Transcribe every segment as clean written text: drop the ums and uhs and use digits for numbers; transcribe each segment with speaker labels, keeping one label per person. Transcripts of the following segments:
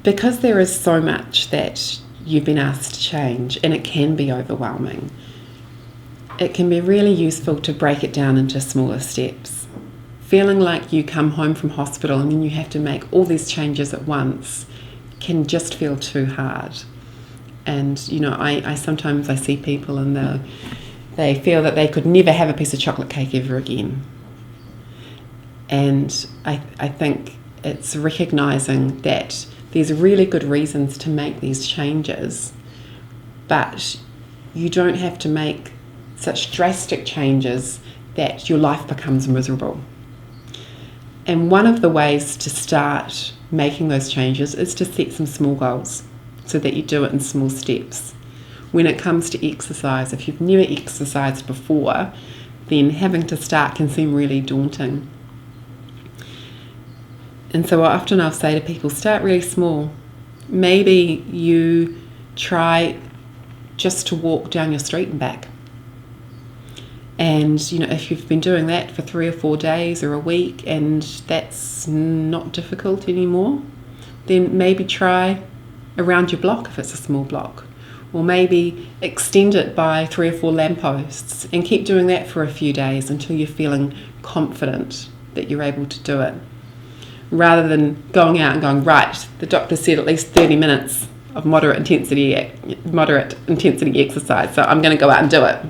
Speaker 1: because there is so much that you've been asked to change, and it can be overwhelming, it can be really useful to break it down into smaller steps. Feeling like you come home from hospital and then you have to make all these changes at once can just feel too hard. And I sometimes see people and they feel that they could never have a piece of chocolate cake ever again. And I think it's recognising that there's really good reasons to make these changes, but you don't have to make such drastic changes that your life becomes miserable. And one of the ways to start making those changes is to set some small goals so that you do it in small steps. When it comes to exercise, if you've never exercised before, then having to start can seem really daunting. And so often I'll say to people, start really small. Maybe you try just to walk down your street and back. And, if you've been doing that for 3 or 4 days or a week and that's not difficult anymore, then maybe try around your block if it's a small block. Or maybe extend it by 3 or 4 lampposts and keep doing that for a few days until you're feeling confident that you're able to do it. Rather than going out and going, right, the doctor said at least 30 minutes of moderate intensity exercise, so I'm going to go out and do it.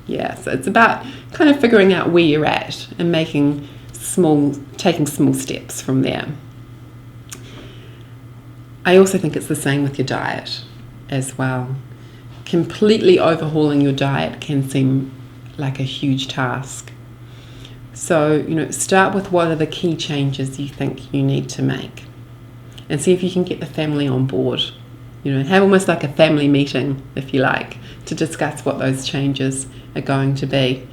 Speaker 1: Yeah, so it's about kind of figuring out where you're at and taking small steps from there. I also think it's the same with your diet as well. Completely overhauling your diet can seem like a huge task. So, start with what are the key changes you think you need to make and see if you can get the family on board. Have almost like a family meeting, if you like, to discuss what those changes are going to be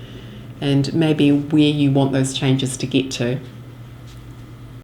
Speaker 1: and maybe where you want those changes to get to.